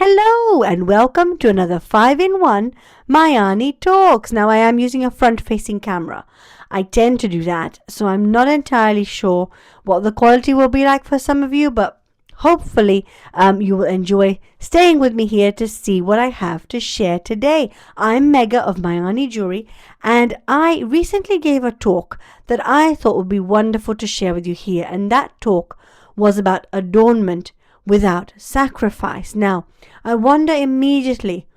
Hello and welcome to another 5-in-1 Mayaani Talks. Now I am using a front-facing camera. I tend to do that, so I'm not entirely sure what the quality will be like for some of you, but hopefully you will enjoy staying with me here to see what I have to share today. I'm Megha of Mayaani Jewellery, and I recently gave a talk that I thought would be wonderful to share with you here, and that talk was about adornment without sacrifice. Now, I wonder immediately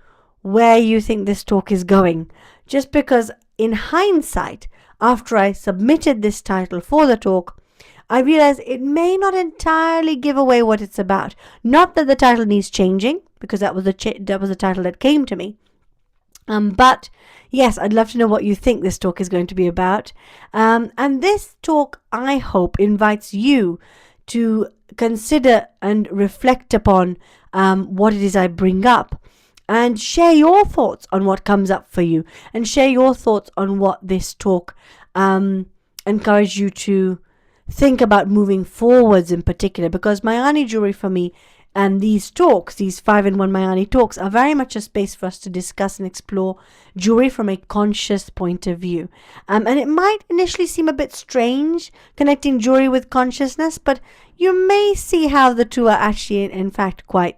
where you think this talk is going, just because in hindsight, after I submitted this title for the talk, I realized it may not entirely give away what it's about. Not that the title needs changing, because that was the title that came to me. But yes, I'd love to know what you think this talk is going to be about. And this talk, I hope, invites you to consider and reflect upon what it is I bring up, and share your thoughts on what comes up for you, and share your thoughts on what this talk encourage you to think about moving forwards in particular, because Mayaani Jewellery for me and these talks, these 5-in-1 Mayaani talks, are very much a space for us to discuss and explore jewelry from a conscious point of view. And it might initially seem a bit strange connecting jewelry with consciousness, but you may see how the two are actually in fact quite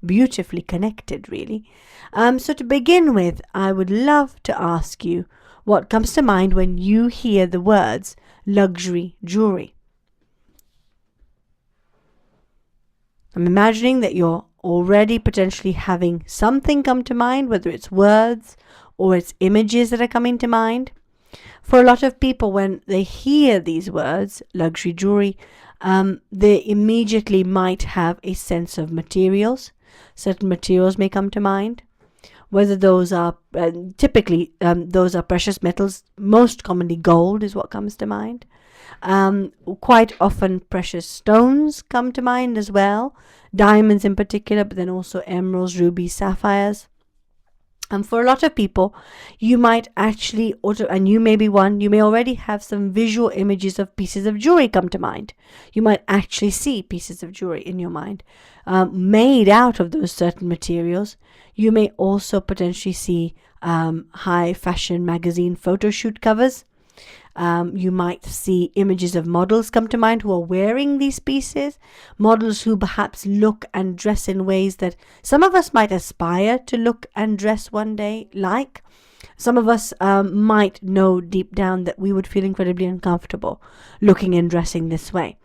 beautifully connected, really. So to begin with, I would love to ask you what comes to mind when you hear the words luxury jewelry. I'm imagining that you're already potentially having something come to mind, whether it's words or it's images that are coming to mind. For a lot of people, when they hear these words, luxury jewelry, they immediately might have a sense of materials. Certain materials may come to mind, whether those are typically those are precious metals. Most commonly gold is what comes to mind. Quite often precious stones come to mind as well, diamonds in particular, but then also emeralds, rubies, sapphires. And for a lot of people, you might actually and you may be one, you may already have some visual images of pieces of jewelry come to mind. You might actually see pieces of jewelry in your mind made out of those certain materials. You may also potentially see high fashion magazine photo shoot covers. You might see images of models come to mind who are wearing these pieces, models who perhaps look and dress in ways that some of us might aspire to look and dress one day like. Some of us might know deep down that we would feel incredibly uncomfortable looking and dressing this way.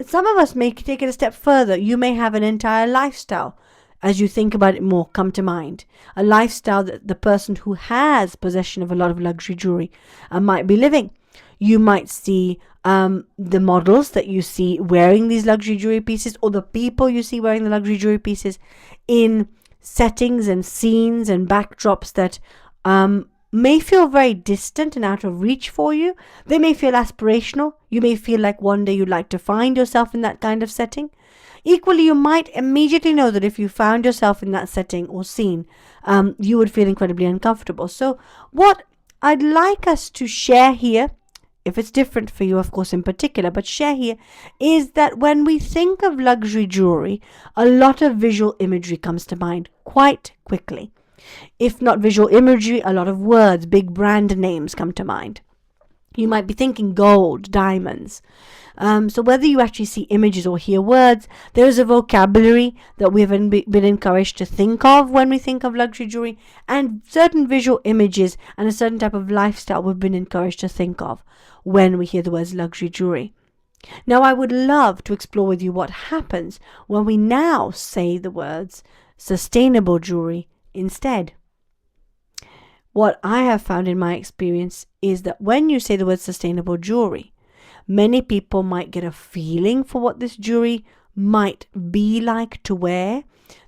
Some of us may take it a step further. You may have an entire lifestyle, as you think about it more, come to mind. A lifestyle that the person who has possession of a lot of luxury jewelry might be living. You might see the models that you see wearing these luxury jewelry pieces, or the people you see wearing the luxury jewelry pieces in settings and scenes and backdrops that may feel very distant and out of reach for you. They may feel aspirational. You may feel like one day you'd like to find yourself in that kind of setting. Equally, you might immediately know that if you found yourself in that setting or scene, you would feel incredibly uncomfortable. So what I'd like us to share here, if it's different for you, of course, in particular, but share here, is that when we think of luxury jewelry, a lot of visual imagery comes to mind quite quickly. If not visual imagery, a lot of words, big brand names come to mind. You might be thinking gold, diamonds. So whether you actually see images or hear words, there is a vocabulary that we have been encouraged to think of when we think of luxury jewelry, and certain visual images and a certain type of lifestyle we've been encouraged to think of when we hear the words luxury jewelry. Now, I would love to explore with you what happens when we now say the words sustainable jewelry instead. What I have found in my experience is that when you say the word sustainable jewelry, many people might get a feeling for what this jewelry might be like to wear.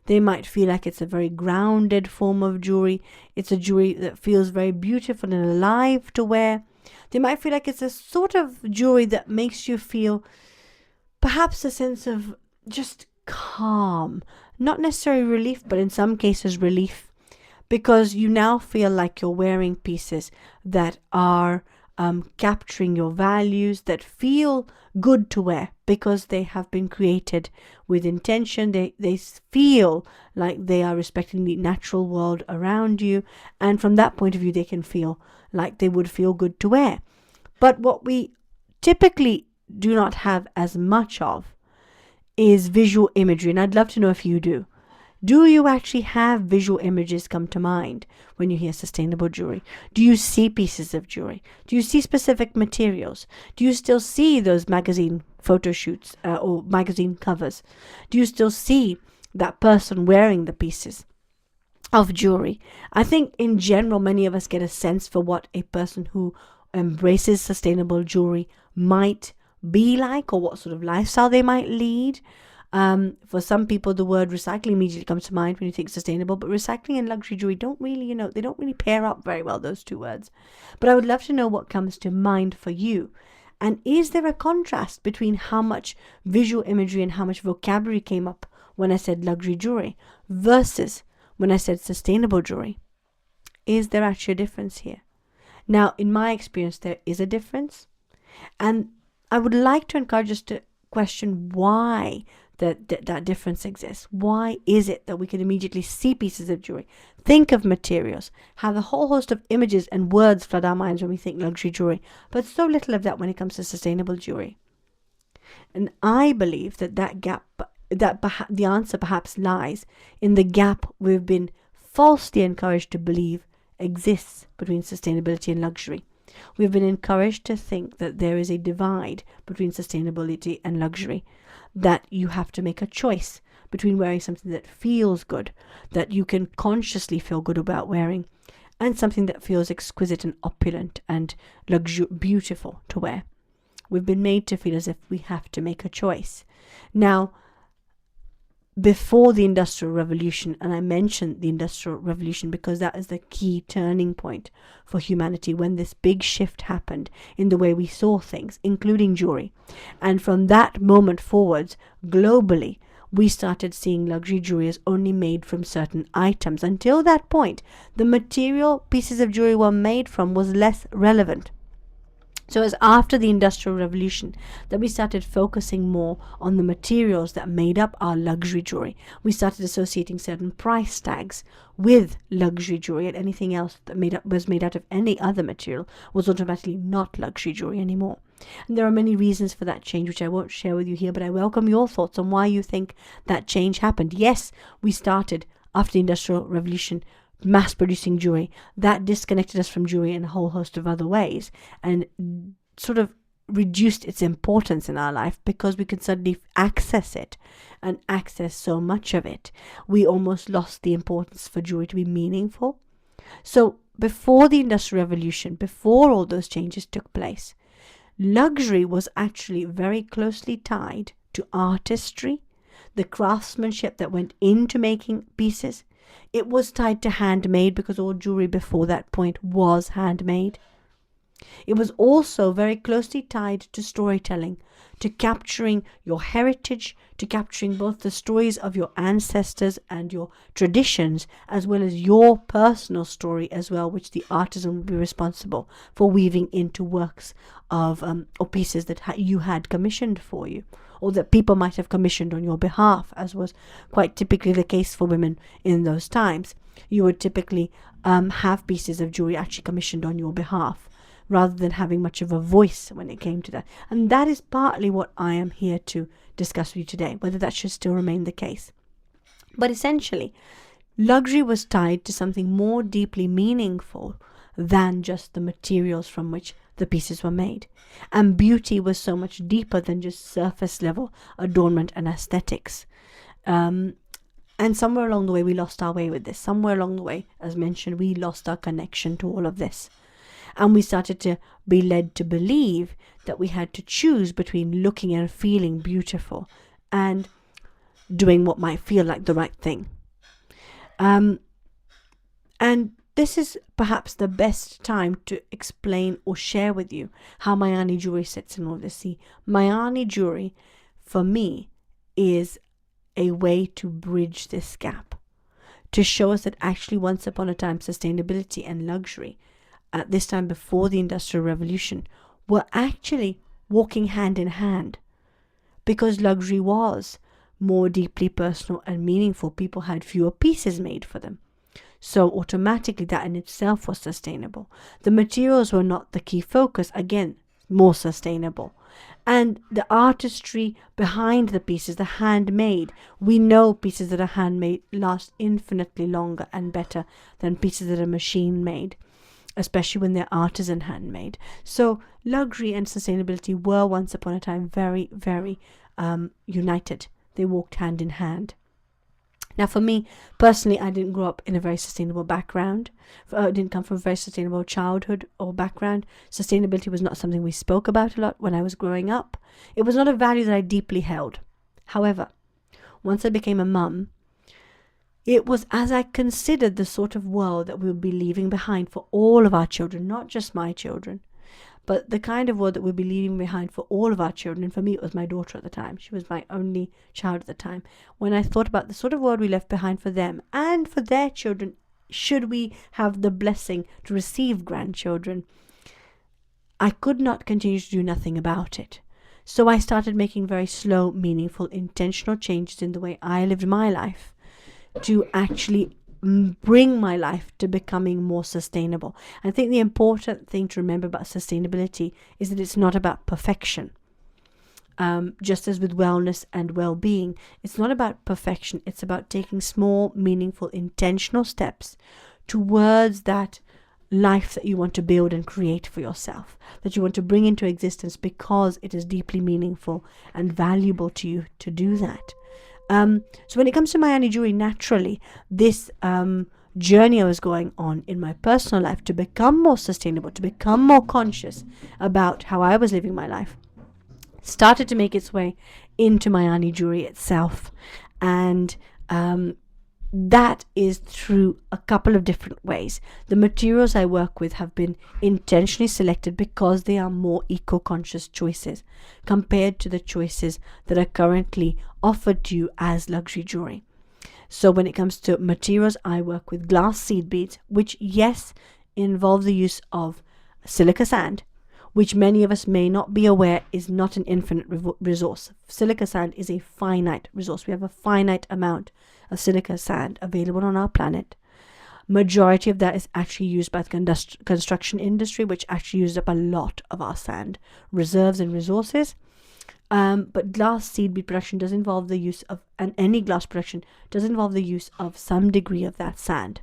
They might feel like it's a very grounded form of jewelry. It's a jewelry that feels very beautiful and alive to wear. They might feel like it's a sort of jewelry that makes you feel perhaps a sense of just calm. Not necessarily relief, but in some cases relief, because you now feel like you're wearing pieces that are capturing your values, that feel good to wear because they have been created with intention. They feel like they are respecting the natural world around you, and from that point of view they can feel like they would feel good to wear. But what we typically do not have as much of is visual imagery, and I'd love to know if you do. Do you actually have visual images come to mind when you hear sustainable jewelry? Do you see pieces of jewelry? Do you see specific materials? Do you still see those magazine photo shoots or magazine covers? Do you still see that person wearing the pieces of jewelry? I think in general, many of us get a sense for what a person who embraces sustainable jewelry might be like, or what sort of lifestyle they might lead. For some people, the word recycling immediately comes to mind when you think sustainable, but recycling and luxury jewelry don't really, they don't really pair up very well, those two words. But I would love to know what comes to mind for you. And is there a contrast between how much visual imagery and how much vocabulary came up when I said luxury jewelry versus when I said sustainable jewelry? Is there actually a difference here? Now, in my experience, there is a difference. And I would like to encourage us to question why that difference exists. Why is it that we can immediately see pieces of jewelry, think of materials, have a whole host of images and words flood our minds when we think luxury jewelry, but so little of that when it comes to sustainable jewelry? And I believe that gap, the answer perhaps lies in the gap we've been falsely encouraged to believe exists between sustainability and luxury. We've been encouraged to think that there is a divide between sustainability and luxury, that you have to make a choice between wearing something that feels good, that you can consciously feel good about wearing, and something that feels exquisite and opulent and beautiful to wear. We've been made to feel as if we have to make a choice. Now, before the Industrial Revolution, and I mentioned the Industrial Revolution because that is the key turning point for humanity, when this big shift happened in the way we saw things, including jewelry. And from that moment forwards, globally, we started seeing luxury jewelry as only made from certain items. Until that point, the material pieces of jewelry were made from was less relevant. So it was after the Industrial Revolution that we started focusing more on the materials that made up our luxury jewelry. We started associating certain price tags with luxury jewelry, and anything else that was made out of any other material was automatically not luxury jewelry anymore. And there are many reasons for that change, which I won't share with you here, but I welcome your thoughts on why you think that change happened. Yes, we started after the Industrial Revolution mass producing jewelry. That disconnected us from jewelry in a whole host of other ways and sort of reduced its importance in our life because we could suddenly access it and access so much of it. We almost lost the importance for jewelry to be meaningful. So before the Industrial Revolution, before all those changes took place, luxury was actually very closely tied to artistry, the craftsmanship that went into making pieces. It was tied to handmade because all jewelry before that point was handmade. It was also very closely tied to storytelling, to capturing your heritage, to capturing both the stories of your ancestors and your traditions, as well as your personal story as well, which the artisan would be responsible for weaving into works of or pieces that you had commissioned for you, or that people might have commissioned on your behalf, as was quite typically the case for women in those times. You would typically have pieces of jewelry actually commissioned on your behalf, rather than having much of a voice when it came to that. And that is partly what I am here to discuss with you today, whether that should still remain the case. But essentially, luxury was tied to something more deeply meaningful than just the materials from which the pieces were made. And beauty was so much deeper than just surface level adornment and aesthetics. And somewhere along the way, we lost our way with this. Somewhere along the way, as mentioned, we lost our connection to all of this. And we started to be led to believe that we had to choose between looking and feeling beautiful and doing what might feel like the right thing. And this is perhaps the best time to explain or share with you how Mayaani jewelry sits in all this. See, Mayaani jewelry, for me, is a way to bridge this gap, to show us that actually once upon a time, sustainability and luxury at this time before the Industrial Revolution were actually walking hand in hand, because luxury was more deeply personal and meaningful. People had fewer pieces made for them. So automatically that in itself was sustainable. The materials were not the key focus, again, more sustainable. And the artistry behind the pieces, the handmade, we know pieces that are handmade last infinitely longer and better than pieces that are machine made, especially when they're artisan handmade. So luxury and sustainability were once upon a time very, very united. They walked hand in hand. Now, for me personally, I didn't grow up in a very sustainable background. I didn't come from a very sustainable childhood or background. Sustainability was not something we spoke about a lot when I was growing up. It was not a value that I deeply held. However, once I became a mum, it was as I considered the sort of world that we would be leaving behind for all of our children, not just my children, but the kind of world that we'll be leaving behind for all of our children. And for me, it was my daughter at the time. She was my only child at the time. When I thought about the sort of world we left behind for them and for their children, should we have the blessing to receive grandchildren, I could not continue to do nothing about it. So I started making very slow, meaningful, intentional changes in the way I lived my life to actually bring my life to becoming more sustainable. I think the important thing to remember about sustainability is that it's not about perfection. Just as with wellness and well-being, it's not about perfection. It's about taking small, meaningful, intentional steps towards that life that you want to build and create for yourself, that you want to bring into existence because it is deeply meaningful and valuable to you to do that. So when it comes to Mayaani jewelry, naturally, this journey I was going on in my personal life to become more sustainable, to become more conscious about how I was living my life, started to make its way into Mayaani jewelry itself. And that is through a couple of different ways. The materials I work with have been intentionally selected because they are more eco-conscious choices compared to the choices that are currently offered to you as luxury jewelry. So when it comes to materials, I work with glass seed beads, which, yes, involve the use of silica sand, which many of us may not be aware is not an infinite resource. Silica sand is a finite resource. We have a finite amount of silica sand available on our planet. Majority of that is actually used by the construction industry, which actually uses up a lot of our sand reserves and resources. But glass seed bead production does involve the use of, and any glass production does involve the use of some degree of that sand.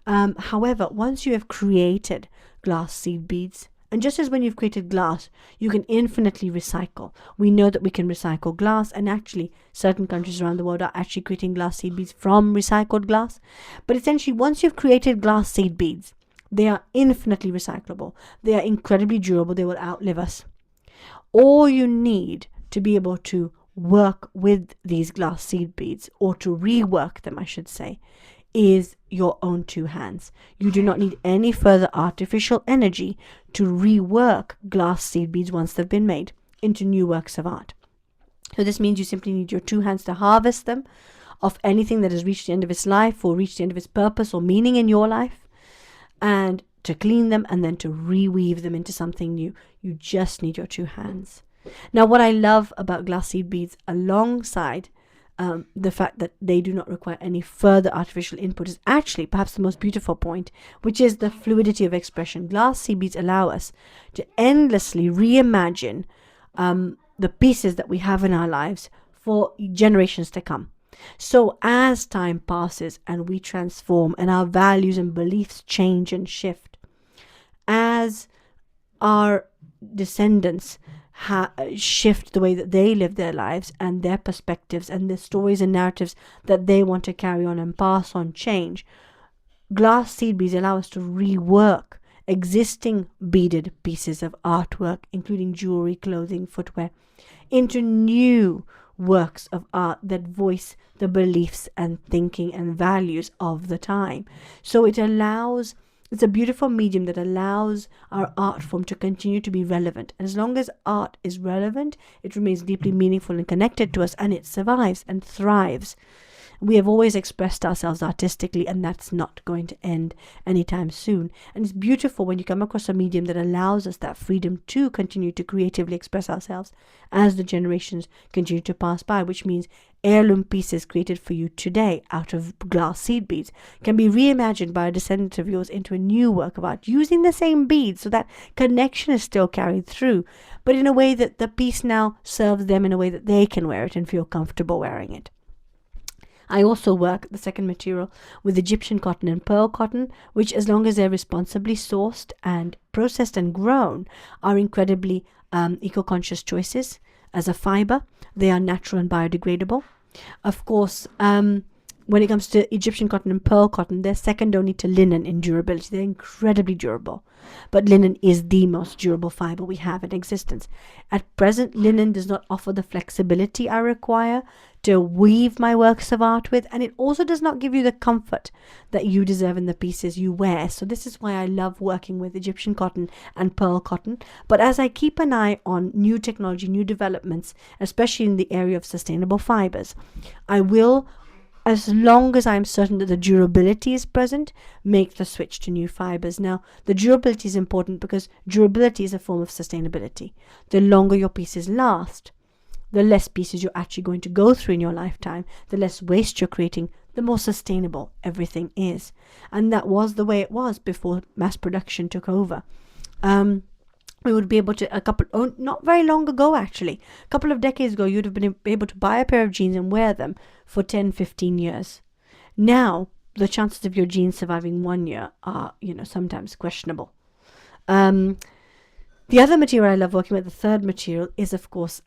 However, once you have created glass seed beads, and just as when you've created glass, you can infinitely recycle. We know that we can recycle glass, and actually certain countries around the world are actually creating glass seed beads from recycled glass. But essentially, once you've created glass seed beads, they are infinitely recyclable. They are incredibly durable. They will outlive us. All you need to be able to work with these glass seed beads, or to rework them, I should say, is your own two hands. You do not need any further artificial energy to rework glass seed beads once they've been made into new works of art. So this means you simply need your two hands to harvest them of anything that has reached the end of its life or reached the end of its purpose or meaning in your life, and to clean them and then to reweave them into something new. You just need your two hands. Now, what I love about glass seed beads, alongside the fact that they do not require any further artificial input, is actually perhaps the most beautiful point, which is the fluidity of expression. Glass seed beads allow us to endlessly reimagine the pieces that we have in our lives for generations to come. So as time passes and we transform and our values and beliefs change and shift, as our descendants shift the way that they live their lives and their perspectives and the stories and narratives that they want to carry on and pass on change, glass seed beads allow us to rework existing beaded pieces of artwork, including jewelry, clothing, footwear, into new works of art that voice the beliefs and thinking and values of the time. So it's a beautiful medium that allows our art form to continue to be relevant. And as long as art is relevant, it remains deeply meaningful and connected to us, and it survives and thrives. We have always expressed ourselves artistically, and that's not going to end anytime soon. And it's beautiful when you come across a medium that allows us that freedom to continue to creatively express ourselves as the generations continue to pass by, which means heirloom pieces created for you today out of glass seed beads can be reimagined by a descendant of yours into a new work of art using the same beads, so that connection is still carried through, but in a way that the piece now serves them in a way that they can wear it and feel comfortable wearing it. I also work, the second material, with Egyptian cotton and pearl cotton, which, as long as they're responsibly sourced and processed and grown, are incredibly eco-conscious choices. As a fiber, they are natural and biodegradable. Of course, when it comes to Egyptian cotton and pearl cotton, they're second only to linen in durability. They're incredibly durable. But linen is the most durable fiber we have in existence. At present, linen does not offer the flexibility I require to weave my works of art with, and it also does not give you the comfort that you deserve in the pieces you wear. So this is why I love working with Egyptian cotton and pearl cotton. But as I keep an eye on new technology, new developments, especially in the area of sustainable fibers, I will, as long as I'm certain that the durability is present, make the switch to new fibers. Now, the durability is important because durability is a form of sustainability. The longer your pieces last, the less pieces you're actually going to go through in your lifetime, the less waste you're creating, the more sustainable everything is. And that was the way it was before mass production took over. We would be able to, not very long ago actually, a couple of decades ago, you'd have been able to buy a pair of jeans and wear them for 10, 15 years. Now, the chances of your jeans surviving 1 year are, sometimes questionable. The other material I love working with, the third material, is of course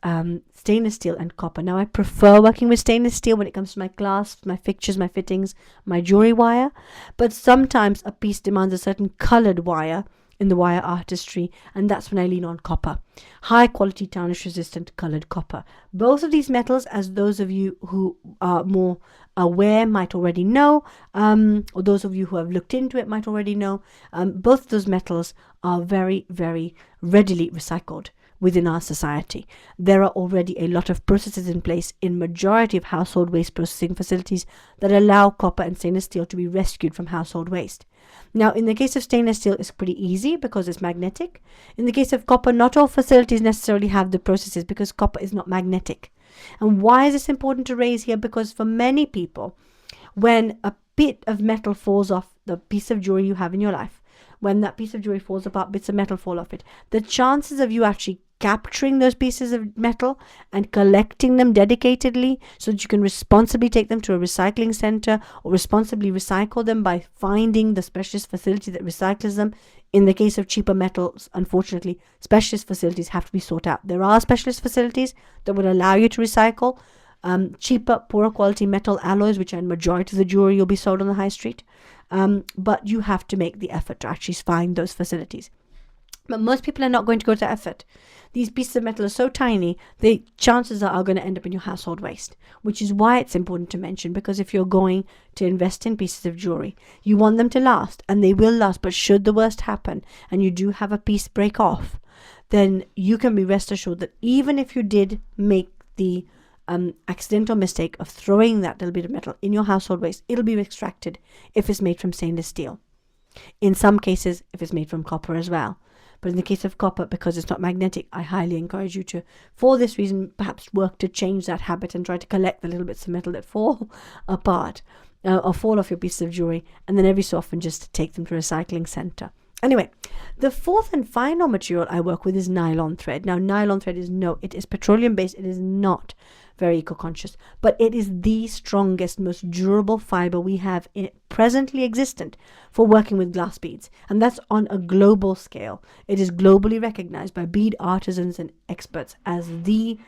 stainless steel and copper. Now I prefer working with stainless steel when it comes to my clasps, my fixtures, my fittings, my jewelry wire, but sometimes a piece demands a certain colored wire in the wire artistry, and that's when I lean on copper. High quality tarnish resistant colored copper. Both of these metals, as those of you who are more aware might already know, or those of you who have looked into it might already know, both of those metals are very, very readily recycled within our society. There are already a lot of processes in place in majority of household waste processing facilities that allow copper and stainless steel to be rescued from household waste. Now, in the case of stainless steel, it's pretty easy because it's magnetic. In the case of copper, not all facilities necessarily have the processes because copper is not magnetic. And why is this important to raise here? Because for many people, when a bit of metal falls off the piece of jewelry you have in your life, when that piece of jewelry falls apart, bits of metal fall off it, the chances of you actually capturing those pieces of metal and collecting them dedicatedly so that you can responsibly take them to a recycling center or responsibly recycle them by finding the specialist facility that recycles them. In the case of cheaper metals, unfortunately, specialist facilities have to be sought out. There are specialist facilities that would allow you to recycle cheaper, poorer quality metal alloys, which are in majority of the jewelry you'll be sold on the high street. But you have to make the effort to actually find those facilities. But most people are not going to go to effort. These pieces of metal are so tiny, the chances are going to end up in your household waste, which is why it's important to mention, because if you're going to invest in pieces of jewelry, you want them to last, and they will last, but should the worst happen, and you do have a piece break off, then you can be rest assured that even if you did make the accidental mistake of throwing that little bit of metal in your household waste, it'll be extracted if it's made from stainless steel. In some cases, if it's made from copper as well. But in the case of copper, because it's not magnetic, I highly encourage you to, for this reason, perhaps work to change that habit and try to collect the little bits of metal that fall apart or fall off your piece of jewelry, and then every so often just take them to a recycling center. Anyway, the fourth and final material I work with is nylon thread. Now, nylon thread it is petroleum based. It is not very eco-conscious, but it is the strongest, most durable fiber we have presently existent for working with glass beads, and that's on a global scale. It is globally recognized by bead artisans and experts as the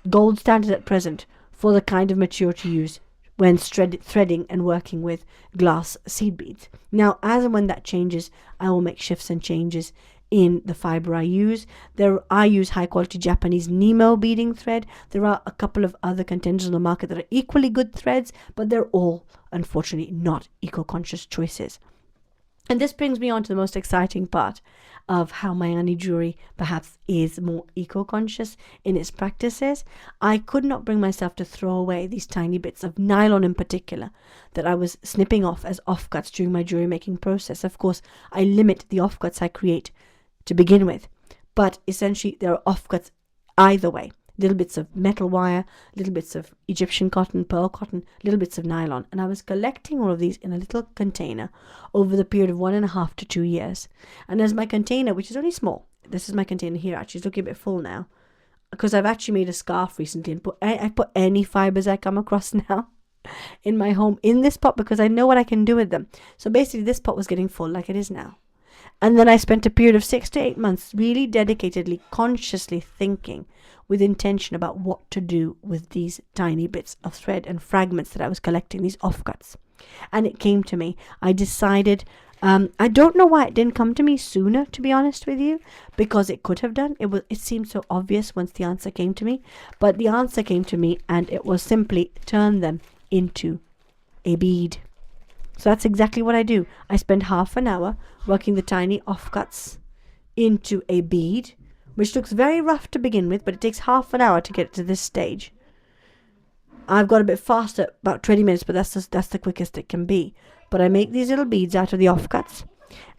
gold standard at present for the kind of material to use when threading and working with glass seed beads. Now, as and when that changes, I will make shifts and changes in the fiber I use. I use high quality Japanese Nemo beading thread. There are a couple of other contenders on the market that are equally good threads, but they're all unfortunately not eco-conscious choices. And this brings me on to the most exciting part of how Mayaani jewelry perhaps is more eco-conscious in its practices. I could not bring myself to throw away these tiny bits of nylon in particular that I was snipping off as offcuts during my jewelry making process. Of course, I limit the offcuts I create to begin with, but essentially there are offcuts either way. Little bits of metal wire, little bits of Egyptian cotton, pearl cotton, little bits of nylon. And I was collecting all of these in a little container over the period of 1.5 to 2 years. And as my container, which is only small, this is my container here, actually, it's looking a bit full now, because I've actually made a scarf recently and I put any fibers I come across now in my home in this pot because I know what I can do with them. So basically this pot was getting full like it is now. And then I spent a period of 6 to 8 months really dedicatedly, consciously thinking with intention about what to do with these tiny bits of thread and fragments that I was collecting, these offcuts. And it came to me. I decided, I don't know why it didn't come to me sooner, to be honest with you, because it could have done. It seemed so obvious once the answer came to me. But the answer came to me and it was simply turn them into a bead. So that's exactly what I do. I spend half an hour working the tiny offcuts into a bead, which looks very rough to begin with, but it takes half an hour to get to this stage. I've got a bit faster, about 20 minutes, but that's the quickest it can be. But I make these little beads out of the offcuts,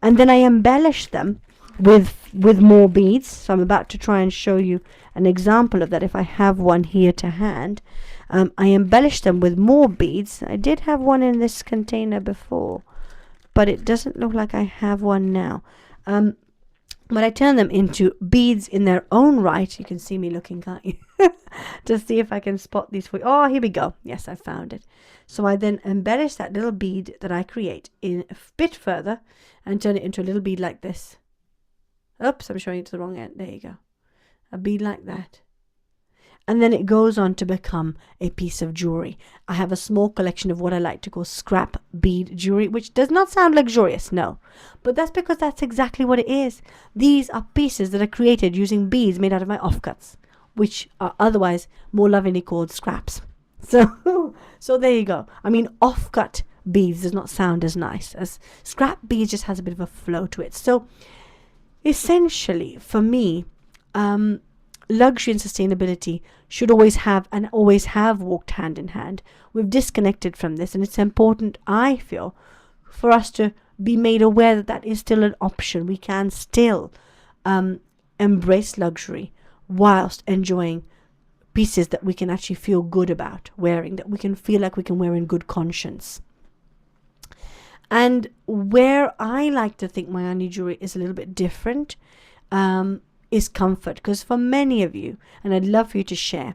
and then I embellish them with more beads. So I'm about to try and show you an example of that if I have one here to hand. I embellish them with more beads. I did have one in this container before, but it doesn't look like I have one now. But I turn them into beads in their own right. You can see me looking, can't you? To see if I can spot these for you. Oh, here we go. Yes, I found it. So I then embellish that little bead that I create in a bit further and turn it into a little bead like this. Oops, I'm showing it to the wrong end. There you go. A bead like that. And then it goes on to become a piece of jewelry. I have a small collection of what I like to call scrap bead jewelry, which does not sound luxurious, no. But that's because that's exactly what it is. These are pieces that are created using beads made out of my offcuts, which are otherwise more lovingly called scraps. So there you go. I mean, offcut beads does not sound as nice as scrap beads. Just has a bit of a flow to it. So essentially, for me, luxury and sustainability should always have and always have walked hand in hand. We've disconnected from this, and it's important, I feel, for us to be made aware that that is still an option. We can still embrace luxury whilst enjoying pieces that we can actually feel good about wearing, that we can feel like we can wear in good conscience. And where I like to think Mayaani jewelry is a little bit different, is comfort. Because for many of you, and I'd love for you to share,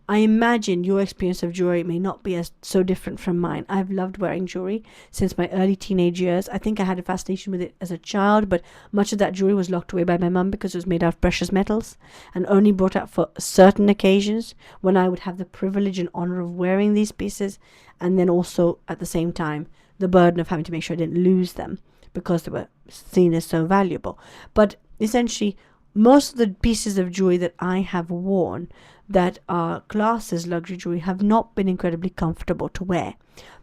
I imagine your experience of jewelry may not be so different from mine. I've loved wearing jewelry since my early teenage years. I think I had a fascination with it as a child, but much of that jewelry was locked away by my mum because it was made out of precious metals and only brought out for certain occasions when I would have the privilege and honor of wearing these pieces, and then also at the same time the burden of having to make sure I didn't lose them because they were seen as so valuable. But essentially, most of the pieces of jewelry that I have worn that are classed as luxury jewelry have not been incredibly comfortable to wear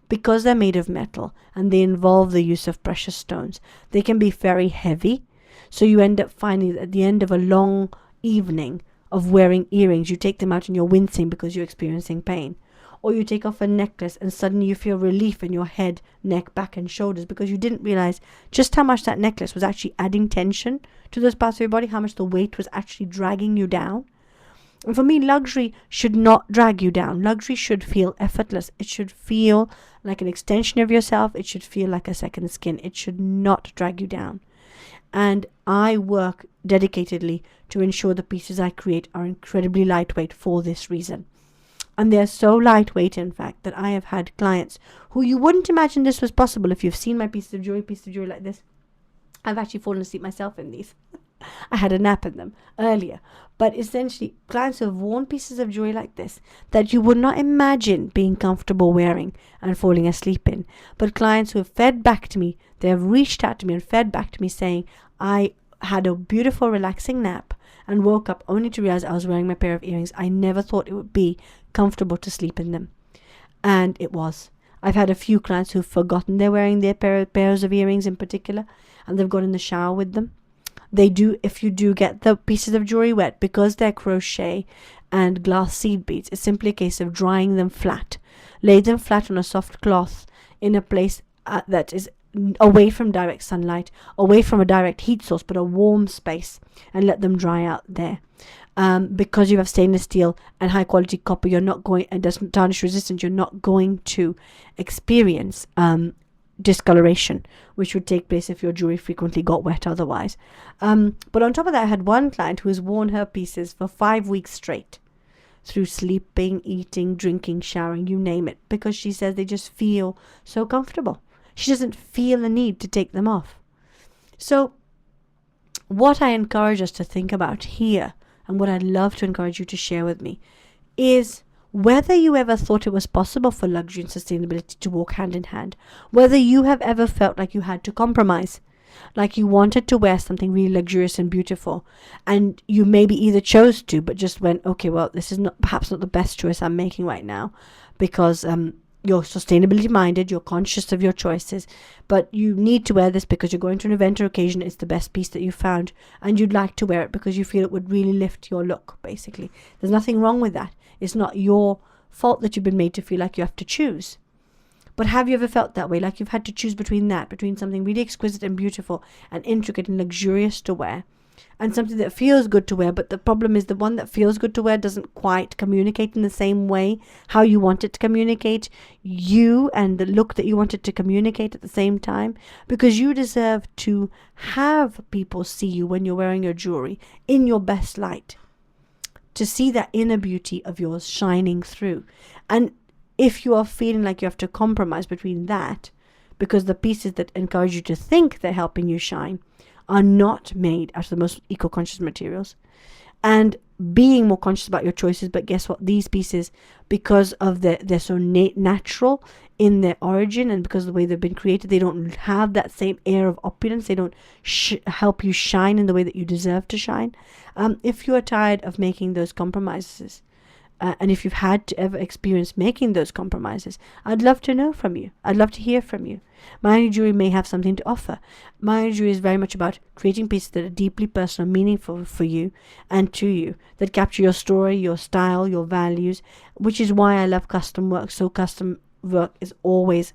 because they're made of metal and they involve the use of precious stones. They can be very heavy, so you end up finding that at the end of a long evening of wearing earrings, you take them out and you're wincing because you're experiencing pain. Or you take off a necklace and suddenly you feel relief in your head, neck, back and shoulders because you didn't realize just how much that necklace was actually adding tension to those parts of your body, how much the weight was actually dragging you down. And for me, luxury should not drag you down. Luxury should feel effortless. It should feel like an extension of yourself. It should feel like a second skin. It should not drag you down. And I work dedicatedly to ensure the pieces I create are incredibly lightweight for this reason. And they're so lightweight, in fact, that I have had clients who you wouldn't imagine this was possible if you've seen my pieces of jewelry like this. I've actually fallen asleep myself in these. I had a nap in them earlier. But essentially, clients who have worn pieces of jewelry like this that you would not imagine being comfortable wearing and falling asleep in. But clients who have fed back to me, they have reached out to me and fed back to me saying, I had a beautiful, relaxing nap and woke up only to realize I was wearing my pair of earrings. I never thought it would be comfortable to sleep in them. And it was. I've had a few clients who've forgotten they're wearing their pairs of earrings in particular, and they've got in the shower with them. They do, if you do get the pieces of jewelry wet, because they're crochet and glass seed beads, it's simply a case of drying them flat. Lay them flat on a soft cloth in a place that is away from direct sunlight, away from a direct heat source, but a warm space, and let them dry out there. Because you have stainless steel and high quality copper, you're not going, and doesn't tarnish resistant, you're not going to experience discoloration, which would take place if your jewelry frequently got wet otherwise. But on top of that, I had one client who has worn her pieces for 5 weeks straight, through sleeping, eating, drinking, showering, you name it, because she says they just feel so comfortable. She doesn't feel the need to take them off. So what I encourage us to think about here, and what I'd love to encourage you to share with me, is whether you ever thought it was possible for luxury and sustainability to walk hand in hand. Whether you have ever felt like you had to compromise, like you wanted to wear something really luxurious and beautiful, and you maybe either chose to, but just went, okay, well, this is perhaps not the best choice I'm making right now, because you're sustainability minded, you're conscious of your choices, but you need to wear this because you're going to an event or occasion, it's the best piece that you found, and you'd like to wear it because you feel it would really lift your look, basically. There's nothing wrong with that. It's not your fault that you've been made to feel like you have to choose. But have you ever felt that way, like you've had to choose between something really exquisite and beautiful and intricate and luxurious to wear, and something that feels good to wear, but the problem is the one that feels good to wear doesn't quite communicate in the same way how you want it to communicate you and the look that you want it to communicate at the same time, because you deserve to have people see you when you're wearing your jewelry in your best light, to see that inner beauty of yours shining through. And if you are feeling like you have to compromise between that, because the pieces that encourage you to think they're helping you shine are not made out of the most eco-conscious materials, and being more conscious about your choices, but guess what, these pieces, because of they're so natural in their origin, and because of the way they've been created, they don't have that same air of opulence. They don't help you shine in the way that you deserve to shine. If you are tired of making those compromises, and if you've had to ever experience making those compromises, I'd love to know from you. I'd love to hear from you. Mayaani Jewellery may have something to offer. Mayaani Jewellery is very much about creating pieces that are deeply personal, meaningful for you and to you, that capture your story, your style, your values, which is why I love custom work. So custom work is always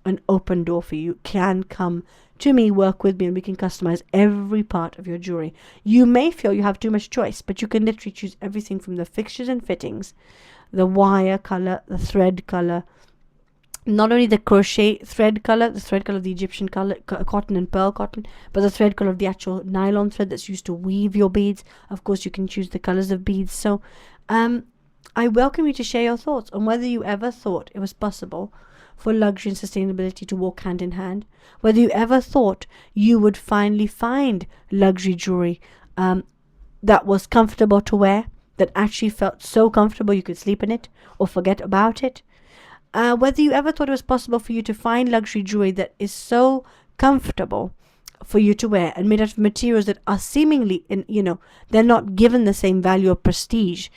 an open door for you. You can come to me, work with me, and we can customize every part of your jewelry. You may feel you have too much choice, but you can literally choose everything from the fixtures and fittings, the wire color, the thread color, not only the crochet thread color, the thread color of the Egyptian color, cotton and pearl cotton, but the thread color of the actual nylon thread that's used to weave your beads. Of course, you can choose the colors of beads. So I welcome you to share your thoughts on whether you ever thought it was possible for luxury and sustainability to walk hand in hand, whether you ever thought you would finally find luxury jewelry that was comfortable to wear, that actually felt so comfortable you could sleep in it or forget about it, whether you ever thought it was possible for you to find luxury jewelry that is so comfortable for you to wear and made out of materials that are seemingly, they're not given the same value or prestige,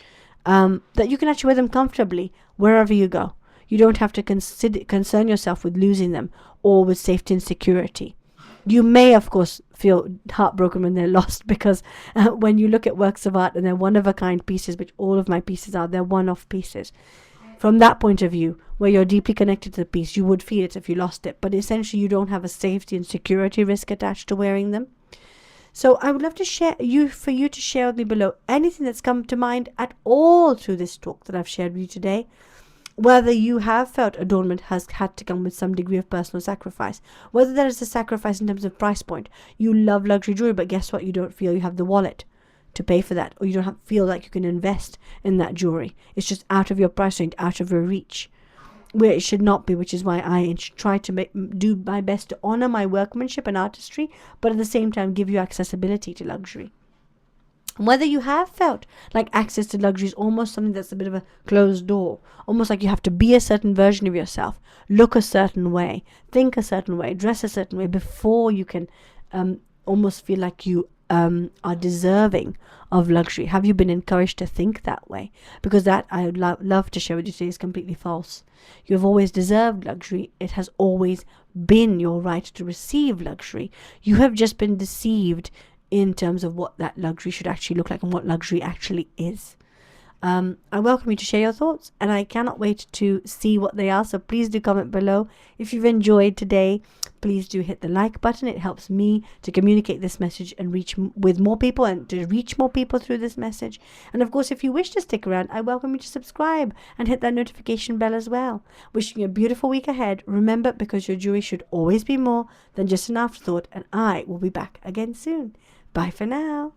that you can actually wear them comfortably wherever you go. You don't have to concern yourself with losing them or with safety and security. You may, of course, feel heartbroken when they're lost, because when you look at works of art and they're one-of-a-kind pieces, which all of my pieces are, they're one-off pieces. From that point of view, where you're deeply connected to the piece, you would feel it if you lost it. But essentially, you don't have a safety and security risk attached to wearing them. So I would love to for you to share with me below anything that's come to mind at all through this talk that I've shared with you today. Whether you have felt adornment has had to come with some degree of personal sacrifice. Whether there is a sacrifice in terms of price point. You love luxury jewelry, but guess what? You don't feel you have the wallet to pay for that. Or you don't feel like you can invest in that jewelry. It's just out of your price range, out of your reach. Where it should not be, which is why I try to do my best to honor my workmanship and artistry, but at the same time give you accessibility to luxury. Whether you have felt like access to luxury is almost something that's a bit of a closed door, almost like you have to be a certain version of yourself, look a certain way, think a certain way, dress a certain way before you can almost feel like you are deserving of luxury? Have you been encouraged to think that way? Because that I would love to share with you today is completely false. You have always deserved luxury. It has always been your right to receive luxury. You have just been deceived in terms of what that luxury should actually look like and what luxury actually is. I welcome you to share your thoughts, and I cannot wait to see what they are. So please do comment below. If you've enjoyed today, please do hit the like button. It helps me to communicate this message and reach with more people and to reach more people through this message. And of course, if you wish to stick around, I welcome you to subscribe and hit that notification bell as well. Wishing you a beautiful week ahead. Remember, because your jewelry should always be more than just an afterthought, and I will be back again soon. Bye for now.